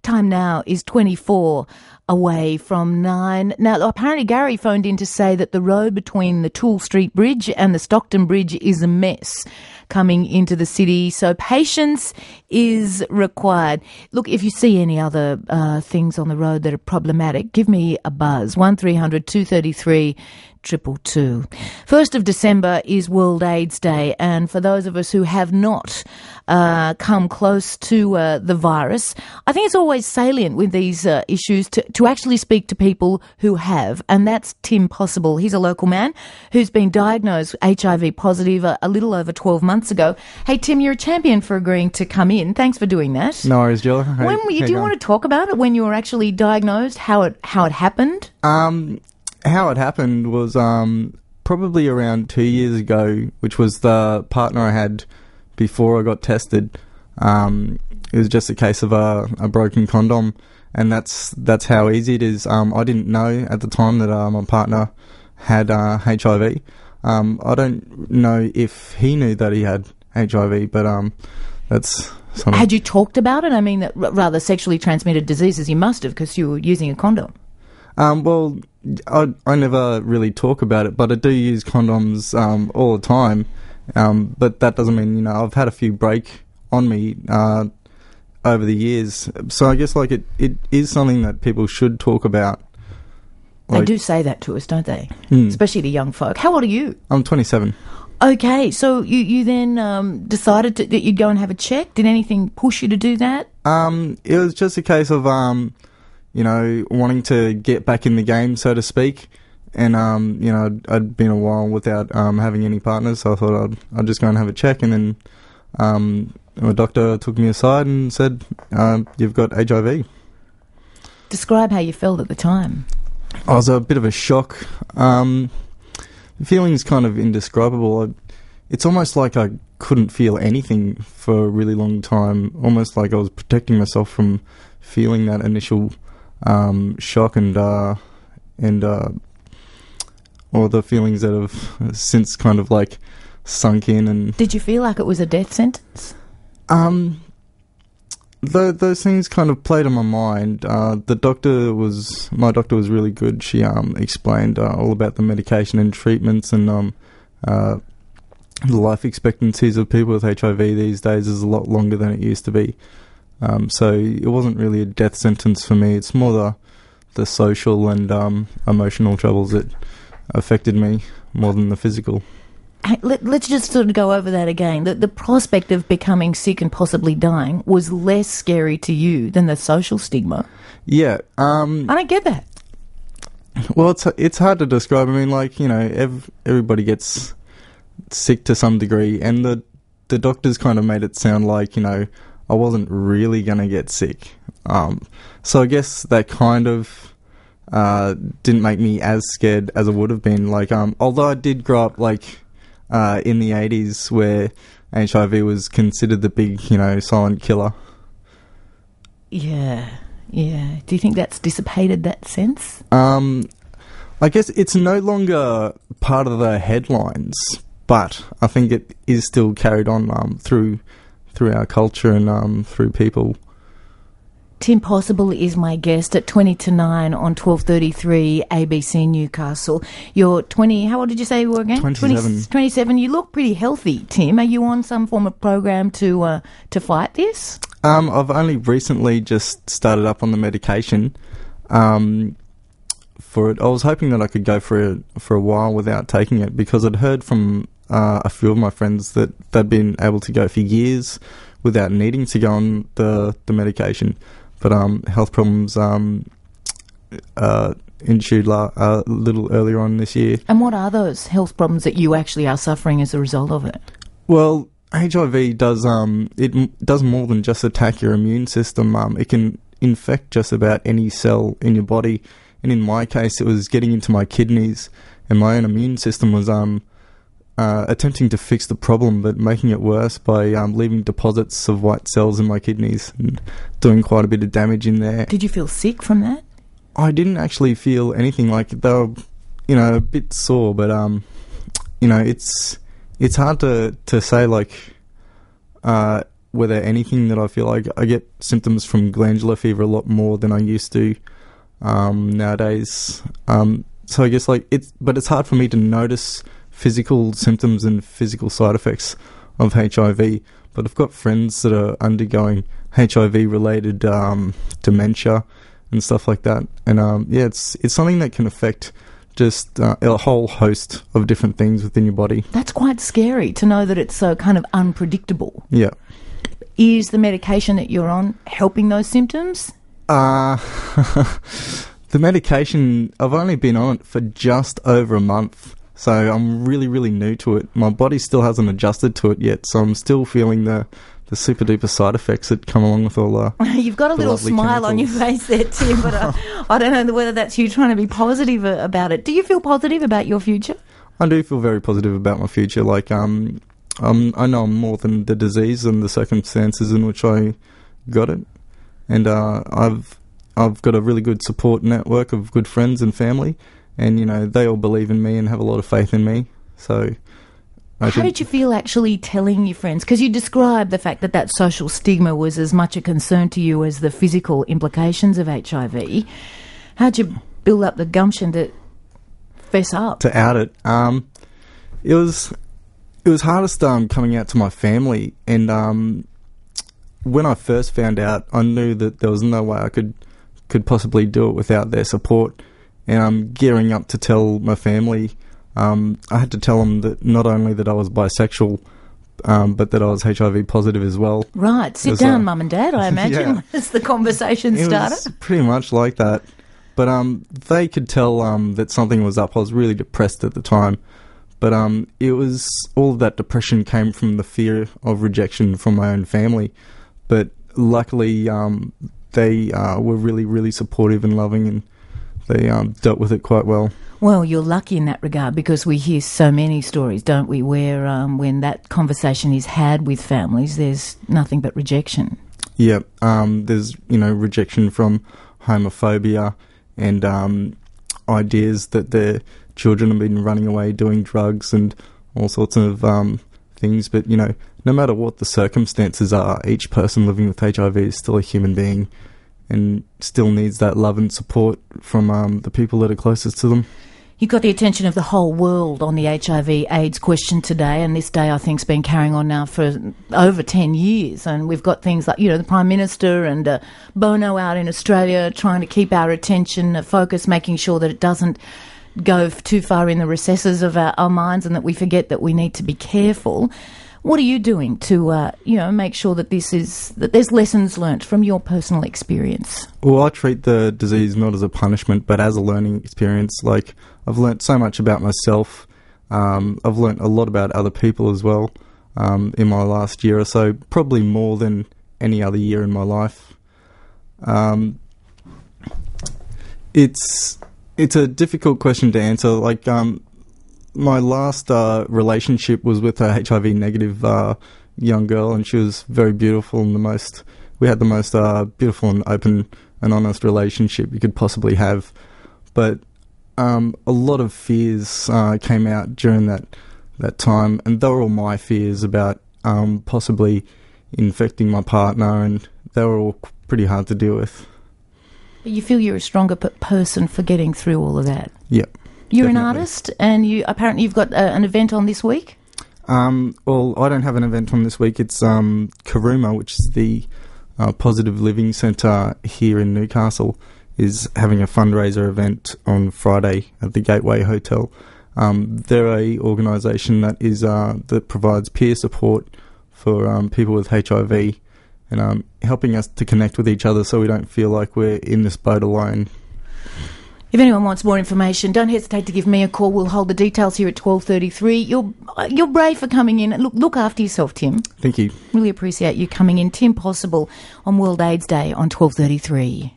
Time now is 24 away from 9. Now, apparently Gary phoned in to say that the road between the Toole Street Bridge and the Stockton Bridge is a mess coming into the city, so patience is required. Look, if you see any other things on the road that are problematic, give me a buzz. 1300 233 222. 1st of December is World AIDS Day, and for those of us who have not come close to the virus, I think it's always salient with these issues to actually speak to people who have, and that's Timpossible. He's a local man who's been diagnosed HIV positive a little over 12 months ago. Hey, Tim, you're a champion for agreeing to come in. Thanks for doing that. No worries, Jill. Do you want to talk about it, when you were actually diagnosed, how it happened? How it happened was probably around 2 years ago, which was the partner I had before I got tested. It was just a case of a broken condom, and that's how easy it is. I didn't know at the time that my partner had HIV. I don't know if he knew that he had HIV, but that's something. Had you talked about it? I mean, that rather sexually transmitted diseases, you must have, because you were using a condom. Well, I never really talk about it, but I do use condoms all the time. But that doesn't mean, I've had a few break on me over the years. So I guess it is something that people should talk about. They do say that to us, don't they? Especially the young folk. How old are you? I'm 27. Okay, so you then decided that you'd go and have a check. Did anything push you to do that? It was just a case of wanting to get back in the game, so to speak. And, I'd been a while without having any partners, so I thought I'd just go and have a check. And then my doctor took me aside and said, you've got HIV. Describe how you felt at the time. I was a bit of a shock. The feeling's kind of indescribable. It's almost like I couldn't feel anything for a really long time, almost like I was protecting myself from feeling that initial shock and all the feelings that have since kind of sunk in. And did you feel like it was a death sentence? Those things kind of played on my mind. My doctor was really good. She explained all about the medication and treatments, and the life expectancies of people with HIV these days is a lot longer than it used to be. So it wasn't really a death sentence for me. It's more the social and emotional troubles that affected me more than the physical. Hey, let's just sort of go over that again. The prospect of becoming sick and possibly dying was less scary to you than the social stigma. Yeah. I don't get that. Well, it's hard to describe. I mean, everybody gets sick to some degree, and the doctors kind of made it sound like, I wasn't really going to get sick. So I guess that kind of didn't make me as scared as I would have been. Although I did grow up in the 80s where HIV was considered the big, silent killer. Yeah. Do you think that's dissipated that sense? I guess it's no longer part of the headlines, but I think it is still carried on through our culture and through people. Timpossible is my guest at 20 to 9 on 12:33 ABC Newcastle. You're 20, how old did you say you were again? 27. 27. You look pretty healthy, Tim. Are you on some form of program to fight this? I've only recently just started up on the medication for it. I was hoping that I could go for a while without taking it, because I'd heard from a few of my friends that they'd been able to go for years without needing to go on the medication. But health problems ensued a little earlier on this year. And what are those health problems that you actually are suffering as a result of it? Well, HIV does more than just attack your immune system. It can infect just about any cell in your body. And in my case, it was getting into my kidneys, and my own immune system was attempting to fix the problem, but making it worse by leaving deposits of white cells in my kidneys and doing quite a bit of damage in there. Did you feel sick from that? I didn't actually feel anything. They were, a bit sore, but it's hard to say. weather anything that I feel like I get symptoms from glandular fever a lot more than I used to nowadays. So I guess like it's hard for me to notice physical symptoms and physical side effects of HIV. But I've got friends that are undergoing HIV-related dementia and stuff like that. And it's something that can affect just a whole host of different things within your body. That's quite scary to know that it's so kind of unpredictable. Yeah. Is the medication that you're on helping those symptoms? The medication, I've only been on it for just over a month, so I'm really, really new to it. My body still hasn't adjusted to it yet, so I'm still feeling the super duper side effects that come along with all You've got a little smile on your face there, Tim, but I don't know whether that's you trying to be positive about it. Do you feel positive about your future? I do feel very positive about my future. Like, I know I'm more than the disease and the circumstances in which I got it, and I've got a really good support network of good friends and family, and they all believe in me and have a lot of faith in me. So. How did you feel actually telling your friends? Because you described the fact that social stigma was as much a concern to you as the physical implications of HIV. How'd you build up the gumption to fess up? To out it? It was hardest coming out to my family. And when I first found out, I knew that there was no way I could possibly do it without their support. And I'm gearing up to tell my family. I had to tell them that not only that I was bisexual, but that I was HIV positive as well. Right. Sit down, Mum and Dad, I imagine, as the conversation started. It was pretty much like that. But they could tell that something was up. I was really depressed at the time. But it was all of that depression came from the fear of rejection from my own family. But luckily, they were really, really supportive and loving, and they dealt with it quite well. Well, you're lucky in that regard, because we hear so many stories, don't we, where when that conversation is had with families, there's nothing but rejection. Yeah, there's, rejection from homophobia and ideas that their children have been running away doing drugs and all sorts of things. But, no matter what the circumstances are, each person living with HIV is still a human being and still needs that love and support from the people that are closest to them. You got the attention of the whole world on the HIV/AIDS question today, and this day I think has been carrying on now for over 10 years. And we've got things like, the Prime Minister and Bono out in Australia trying to keep our attention focused, making sure that it doesn't go too far in the recesses of our minds and that we forget that we need to be careful. What are you doing to, make sure that that there's lessons learnt from your personal experience? Well, I treat the disease not as a punishment, but as a learning experience. Like, I've learnt so much about myself. I've learnt a lot about other people as well in my last year or so, probably more than any other year in my life. It's a difficult question to answer. Like, my last relationship was with a HIV negative young girl, and she was very beautiful and we had the most beautiful and open and honest relationship you could possibly have. But a lot of fears came out during that time, and they were all my fears about possibly infecting my partner, and they were all pretty hard to deal with. You feel you're a stronger person for getting through all of that? Yeah. You're definitely. An artist, and you've got an event on this week? Well, I don't have an event on this week. It's Karuma, which is the Positive Living Centre here in Newcastle, is having a fundraiser event on Friday at the Gateway Hotel. They're a organisation that provides peer support for people with HIV, and helping us to connect with each other so we don't feel like we're in this boat alone. If anyone wants more information, don't hesitate to give me a call. We'll hold the details here at 12:33. You're brave for coming in. Look after yourself, Tim. Thank you. Really appreciate you coming in. Timpossible on World AIDS Day on 12:33.